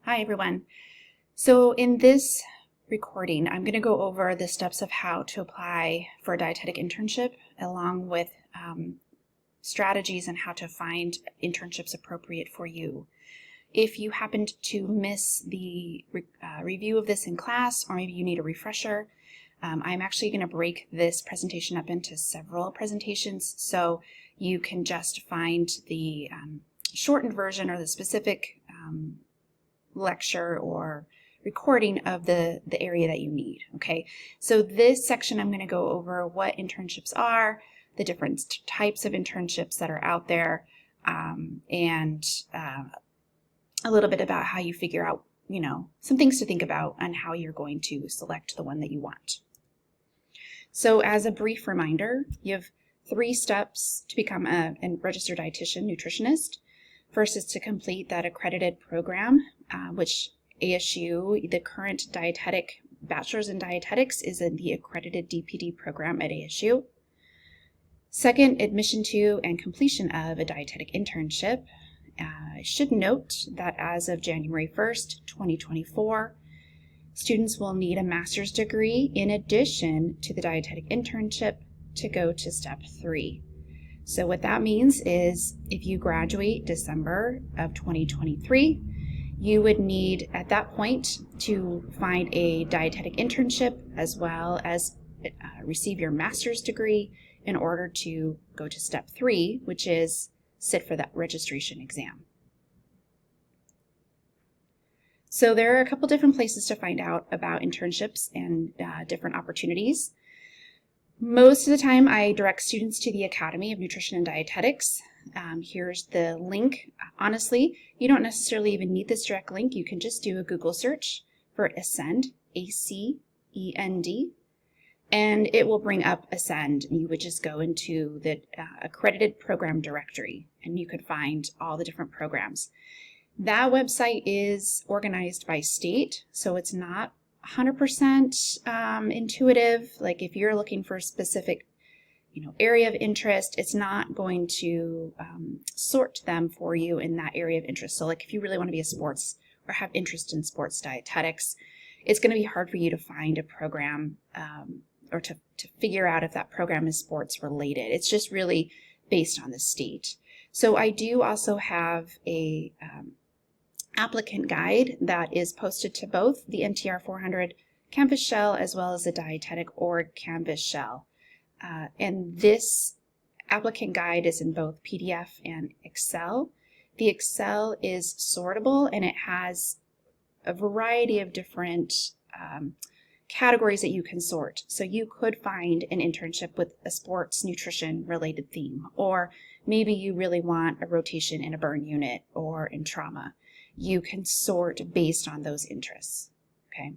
Hi everyone. So in this recording, I'm going to go over the steps of how to apply for a dietetic internship, along with strategies on how to find internships appropriate for you. If you happened to miss the review of this in class, or maybe you need a refresher, I'm actually going to break this presentation up into several presentations, so you can just find the shortened version or the specific lecture or recording of the area that you need. Okay, so this section I'm going to go over what internships are, the different types of internships that are out there, and a little bit about how you figure out, some things to think about on how you're going to select the one that you want. So as a brief reminder, you have 3 steps to become a registered dietitian nutritionist. First is to complete that accredited program, which ASU, the current dietetic bachelor's in dietetics, is in the accredited DPD program at ASU. Second, admission to and completion of a dietetic internship. I should note that as of January 1st, 2024, students will need a master's degree in addition to the dietetic internship to go to step 3. So what that means is if you graduate December of 2023, you would need at that point to find a dietetic internship as well as receive your master's degree in order to go to step 3, which is sit for that registration exam. So there are a couple different places to find out about internships and different opportunities. Most of the time I direct students to the Academy of Nutrition and Dietetics. Here's the link. Honestly, you don't necessarily even need this direct link. You can just do a Google search for Ascend, A-C-E-N-D, and it will bring up Ascend. You would just go into the accredited program directory and you could find all the different programs. That website is organized by state, so it's not 100% intuitive. Like if you're looking for a specific area of interest, it's not going to sort them for you in that area of interest. So like if you really want to be a sports or have interest in sports dietetics, it's going to be hard for you to find a program or to figure out if that program is sports related. It's just really based on the state. So I do also have a applicant guide that is posted to both the NTR 400 Canvas shell as well as the Dietetic Org Canvas shell. And this applicant guide is in both PDF and Excel. The Excel is sortable and it has a variety of different categories that you can sort. So you could find an internship with a sports nutrition related theme, or maybe you really want a rotation in a burn unit or in trauma. You can sort based on those interests. Okay.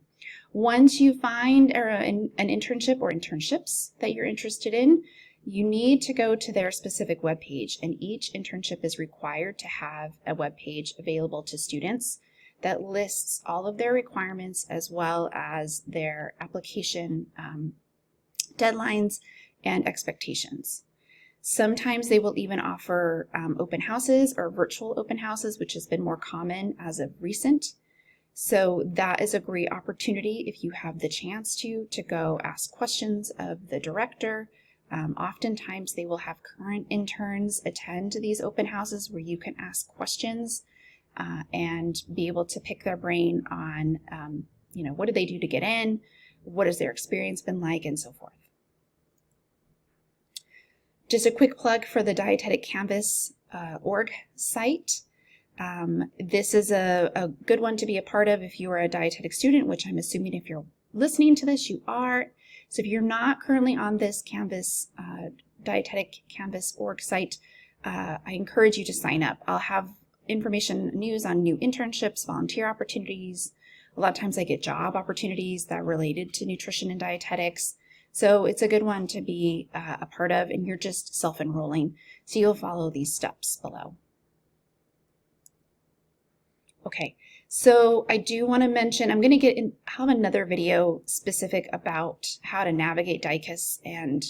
Once you find an internship or internships that you're interested in, you need to go to their specific webpage, and each internship is required to have a webpage available to students that lists all of their requirements as well as their application deadlines and expectations. Sometimes they will even offer open houses or virtual open houses, which has been more common as of recent. So that is a great opportunity if you have the chance to go ask questions of the director. Oftentimes they will have current interns attend to these open houses where you can ask questions and be able to pick their brain on, what do they do to get in? What has their experience been like, and so forth. Just a quick plug for the Dietetic Canvas org site. This is a good one to be a part of if you are a dietetic student, which I'm assuming if you're listening to this, you are. So if you're not currently on this Canvas, Dietetic Canvas org site, I encourage you to sign up. I'll have information, news on new internships, volunteer opportunities. A lot of times I get job opportunities that are related to nutrition and dietetics. So it's a good one to be a part of, and you're just self-enrolling. So you'll follow these steps below. Okay, so I do want to mention, I'm going to have another video specific about how to navigate DICUS and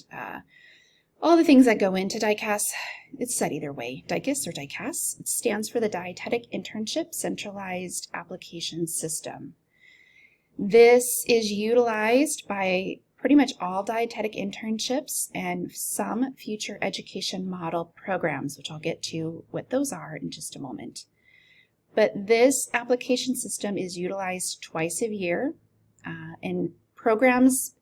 All the things that go into DICAS, it's said either way, DICAS or DICAS. It stands for the Dietetic Internship Centralized Application System. This is utilized by pretty much all dietetic internships and some future education model programs, which I'll get to what those are in just a moment. But this application system is utilized twice a year, and programs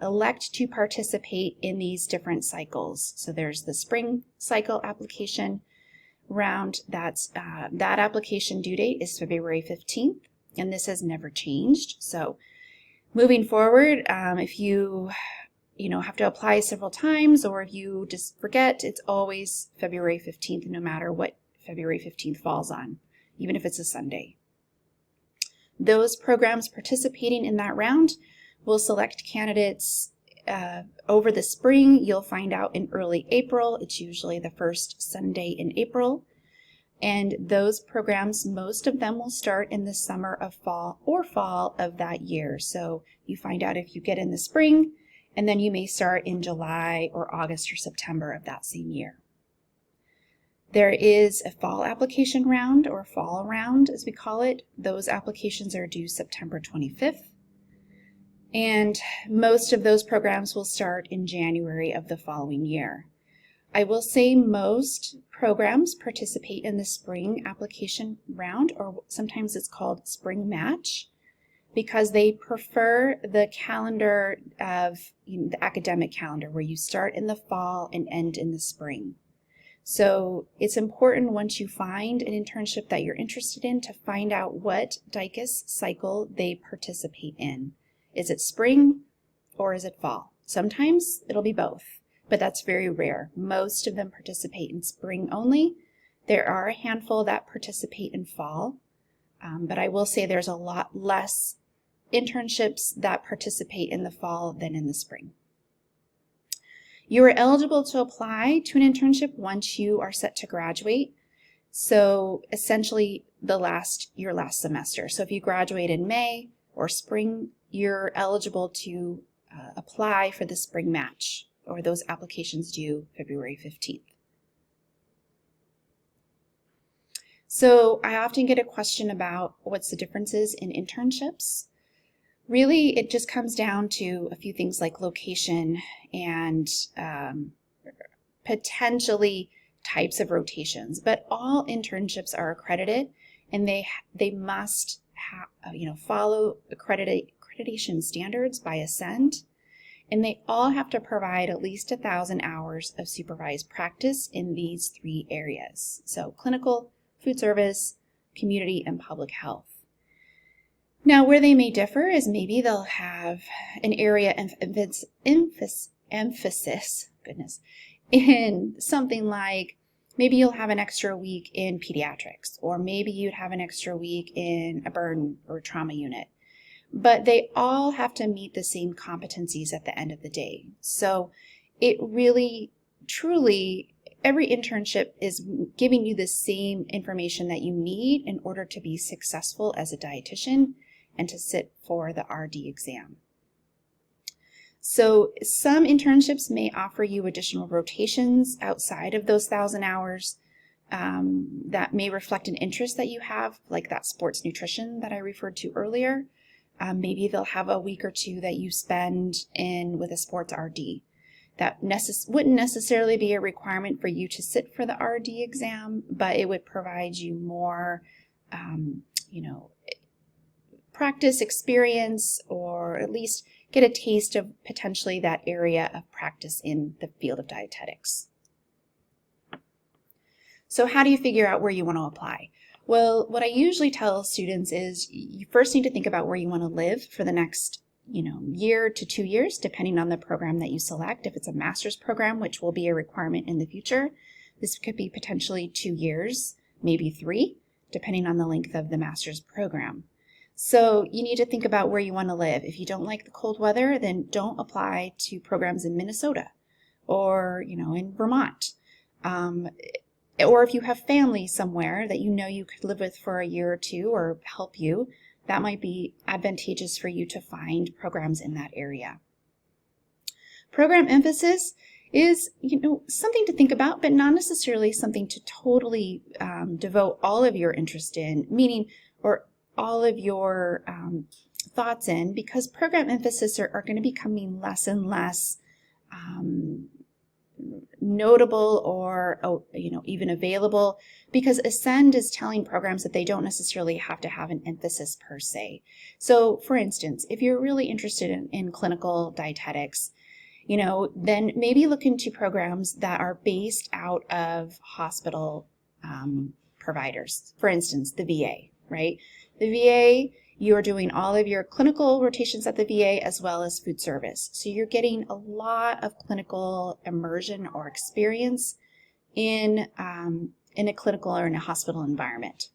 elect to participate in these different cycles. So there's the spring cycle application round. That application due date is February 15th, and this has never changed. So moving forward, if you have to apply several times, or if you just forget, it's always February 15th, no matter what February 15th falls on, even if it's a Sunday. Those programs participating in that round will select candidates over the spring. You'll find out in early April. It's usually the first Sunday in April. And those programs, most of them will start in the summer of fall of that year. So you find out if you get in the spring, and then you may start in July or August or September of that same year. There is a fall application round, or fall round as we call it. Those applications are due September 25th. And most of those programs will start in January of the following year. I will say most programs participate in the spring application round, or sometimes it's called spring match, because they prefer the calendar of the academic calendar, where you start in the fall and end in the spring. So it's important, once you find an internship that you're interested in, to find out what DICAS cycle they participate in. Is it spring or is it fall? Sometimes it'll be both, but that's very rare. Most of them participate in spring only. There are a handful that participate in fall, but I will say there's a lot less internships that participate in the fall than in the spring. You are eligible to apply to an internship once you are set to graduate. So essentially your last semester. So if you graduate in May or spring, you're eligible to apply for the spring match, or those applications due February 15th. So I often get a question about what's the differences in internships. Really, it just comes down to a few things like location and potentially types of rotations. But all internships are accredited, and they must follow accreditation standards by Ascend, and they all have to provide at least 1,000 hours of supervised practice in these 3 areas. So clinical, food service, community, and public health. Now, where they may differ is maybe they'll have an area emphasis in something like, maybe you'll have an extra week in pediatrics, or maybe you'd have an extra week in a burn or trauma unit. But they all have to meet the same competencies at the end of the day. So it really, truly, every internship is giving you the same information that you need in order to be successful as a dietitian and to sit for the RD exam. So some internships may offer you additional rotations outside of those 1,000 hours that may reflect an interest that you have, like that sports nutrition that I referred to earlier. Maybe they'll have a week or 2 that you spend with a sports RD. That wouldn't necessarily be a requirement for you to sit for the RD exam, but it would provide you more, practice experience, or at least get a taste of potentially that area of practice in the field of dietetics. So how do you figure out where you want to apply? Well, what I usually tell students is you first need to think about where you want to live for the next year to 2 years, depending on the program that you select. If it's a master's program, which will be a requirement in the future, this could be potentially 2 years, maybe 3, depending on the length of the master's program. So you need to think about where you want to live. If you don't like the cold weather, then don't apply to programs in Minnesota or, in Vermont. Or if you have family somewhere that you could live with for a year or 2 or help you, that might be advantageous for you to find programs in that area. Program emphasis is, something to think about, but not necessarily something to totally devote all of your interest in, meaning, or all of your thoughts in, because program emphasis are going to be becoming less and less notable or even available, because Ascend is telling programs that they don't necessarily have to have an emphasis per se. So for instance, if you're really interested in clinical dietetics, then maybe look into programs that are based out of hospital providers. For instance, the VA, right? The VA, you're doing all of your clinical rotations at the VA as well as food service. So you're getting a lot of clinical immersion or experience in a clinical or in a hospital environment.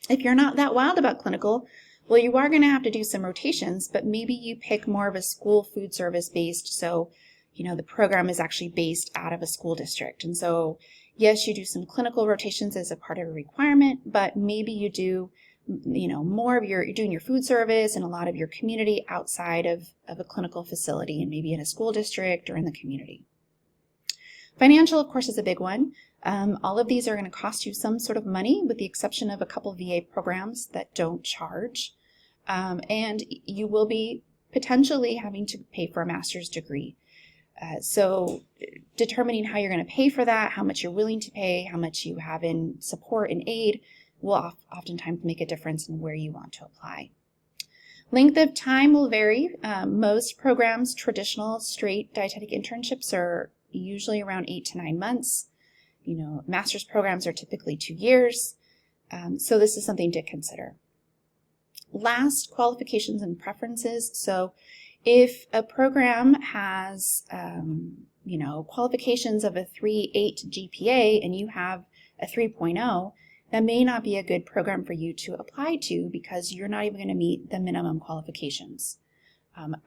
If you're not that wild about clinical, well, you are going to have to do some rotations, but maybe you pick more of a school food service based. So, the program is actually based out of a school district. And so, yes, you do some clinical rotations as a part of a requirement, but maybe you do, more of you're doing your food service and a lot of your community outside of a clinical facility, and maybe in a school district or in the community. Financial, of course, is a big one. All of these are going to cost you some sort of money, with the exception of a couple VA programs that don't charge. And you will be potentially having to pay for a master's degree. So determining how you're going to pay for that, how much you're willing to pay, how much you have in support and aid will oftentimes make a difference in where you want to apply. Length of time will vary. Most programs, traditional straight dietetic internships, are usually around 8 to 9 months. Master's programs are typically 2 years. So this is something to consider. Last, qualifications and preferences. So if a program has, qualifications of a 3.8 GPA and you have a 3.0, that may not be a good program for you to apply to, because you're not even going to meet the minimum qualifications.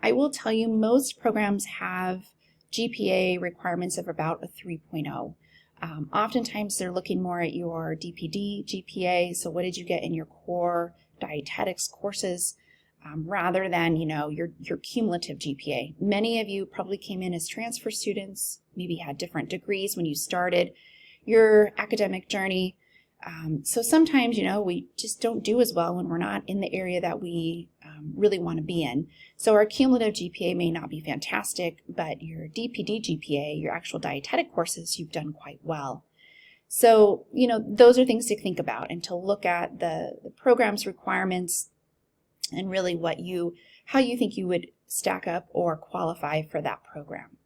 I will tell you, most programs have GPA requirements of about a 3.0. Oftentimes they're looking more at your DPD GPA, so what did you get in your core dietetics courses, rather than your cumulative GPA. Many of you probably came in as transfer students, maybe had different degrees when you started your academic journey. So sometimes we just don't do as well when we're not in the area that we really want to be in. So our cumulative GPA may not be fantastic, but your DPD GPA, your actual dietetic courses, you've done quite well. So, those are things to think about, and to look at the program's requirements and really how you think you would stack up or qualify for that program.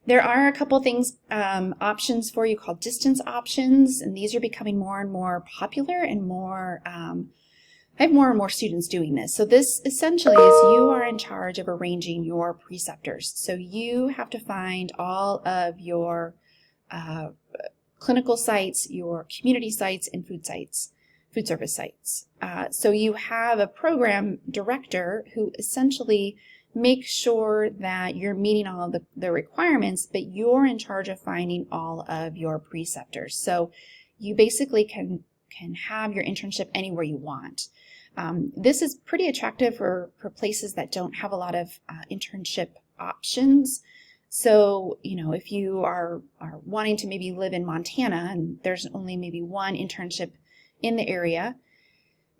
There are a couple things, options for you called distance options, and these are becoming more and more popular and more, I have more and more students doing this. So this essentially is you are in charge of arranging your preceptors. So you have to find all of your clinical sites, your community sites, and food service sites. So you have a program director who essentially makes sure that you're meeting all of the requirements, but you're in charge of finding all of your preceptors. So you basically can have your internship anywhere you want. This is pretty attractive for places that don't have a lot of internship options. So, if you are wanting to maybe live in Montana and there's only maybe one internship in the area,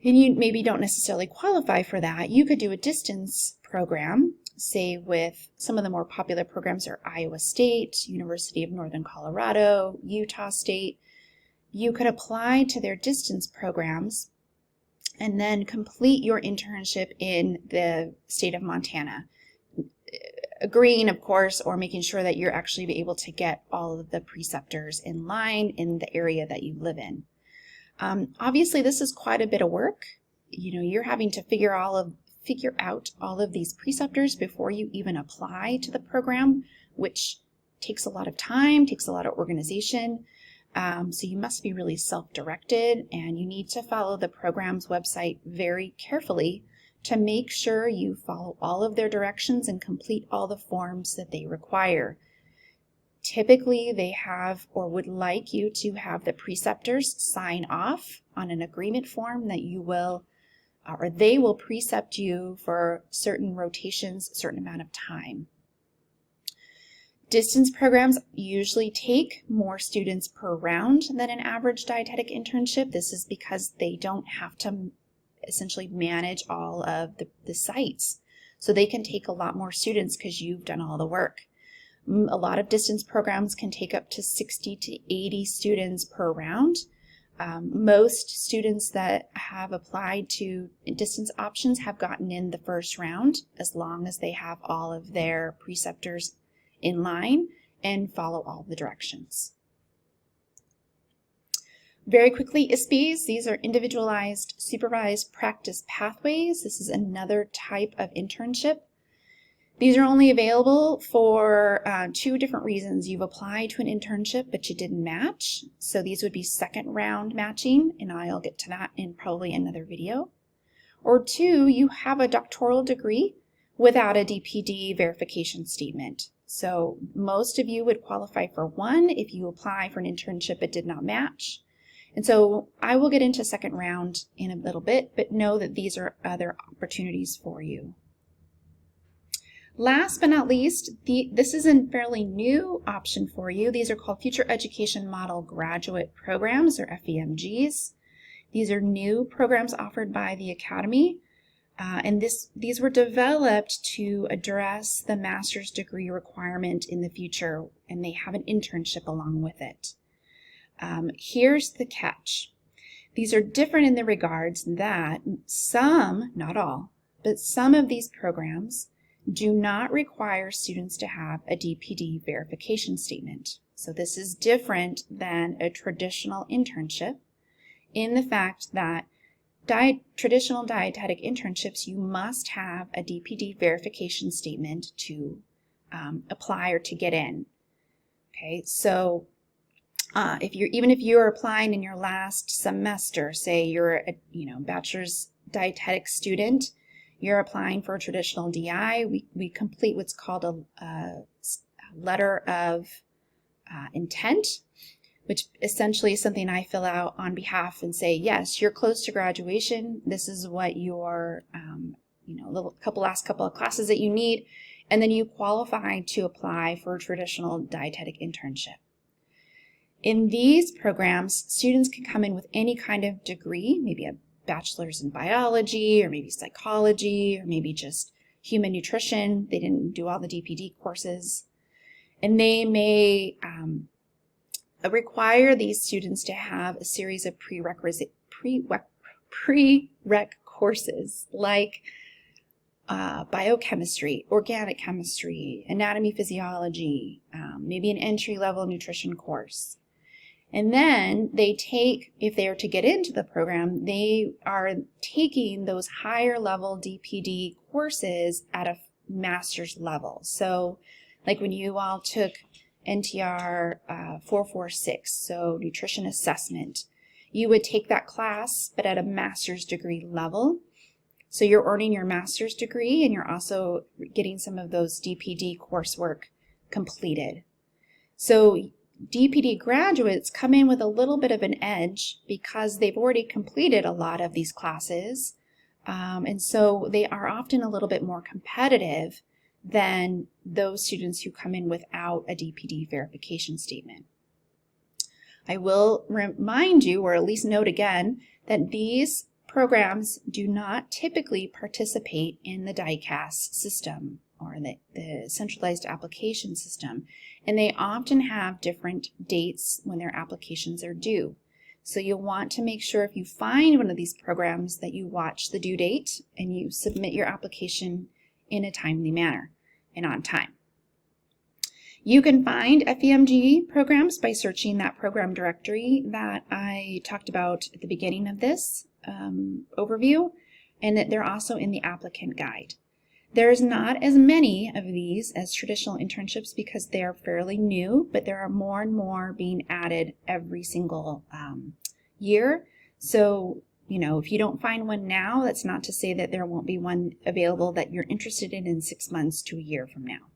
and you maybe don't necessarily qualify for that, you could do a distance program, say with some of the more popular programs are Iowa State, University of Northern Colorado, Utah State. You could apply to their distance programs and then complete your internship in the state of Montana. Agreeing, of course, or making sure that you're actually be able to get all of the preceptors in line in the area that you live in. Obviously, this is quite a bit of work. You're having to figure out all of these preceptors before you even apply to the program, which takes a lot of time, takes a lot of organization. So you must be really self-directed, and you need to follow the program's website very carefully to make sure you follow all of their directions and complete all the forms that they require. Typically, they have or would like you to have the preceptors sign off on an agreement form that you will, or they will precept you for certain rotations, a certain amount of time. Distance programs usually take more students per round than an average dietetic internship. This is because they don't have to essentially manage all of the sites. So they can take a lot more students because you've done all the work. A lot of distance programs can take up to 60 to 80 students per round. Most students that have applied to distance options have gotten in the first round as long as they have all of their preceptors in line and follow all the directions. Very quickly, ISPs, these are individualized supervised practice pathways. This is another type of internship. These are only available for 2 different reasons. You've applied to an internship, but you didn't match. So these would be second round matching, and I'll get to that in probably another video. Or 2, you have a doctoral degree without a DPD verification statement. So most of you would qualify for 1 if you apply for an internship but did not match. And so I will get into second round in a little bit, but know that these are other opportunities for you. Last but not least, this is a fairly new option for you. These are called Future Education Model Graduate Programs, or FEMGs. These are new programs offered by the Academy, and these were developed to address the master's degree requirement in the future, and they have an internship along with it. Here's the catch. These are different in the regards that some, not all, but some of these programs do not require students to have a DPD verification statement. So this is different than a traditional internship in the fact that traditional dietetic internships, you must have a DPD verification statement to apply or to get in. Okay, so even if you're applying in your last semester, say you're a bachelor's dietetic student, you're applying for a traditional DI, we complete what's called a letter of intent, which essentially is something I fill out on behalf and say, yes, you're close to graduation. This is what your, last couple of classes that you need, and then you qualify to apply for a traditional dietetic internship. In these programs, students can come in with any kind of degree, maybe a bachelor's in biology, or maybe psychology, or maybe just human nutrition. They didn't do all the DPD courses. And they may require these students to have a series of prereq courses like biochemistry, organic chemistry, anatomy, physiology, maybe an entry-level nutrition course. And then they take, if they are to get into the program, they are taking those higher level DPD courses at a master's level. So like when you all took NTR 446, so nutrition assessment, you would take that class, but at a master's degree level. So you're earning your master's degree and you're also getting some of those DPD coursework completed. So DPD graduates come in with a little bit of an edge because they've already completed a lot of these classes, and so they are often a little bit more competitive than those students who come in without a DPD verification statement. I will remind you, or at least note again, that these programs do not typically participate in the DICAS system or the centralized application system, and they often have different dates when their applications are due. So you'll want to make sure if you find one of these programs that you watch the due date and you submit your application in a timely manner and on time. You can find FEMG programs by searching that program directory that I talked about at the beginning of this overview, and that they're also in the applicant guide. There's not as many of these as traditional internships because they're fairly new, but there are more and more being added every single year. So, if you don't find one now, that's not to say that there won't be one available that you're interested in 6 months to a year from now.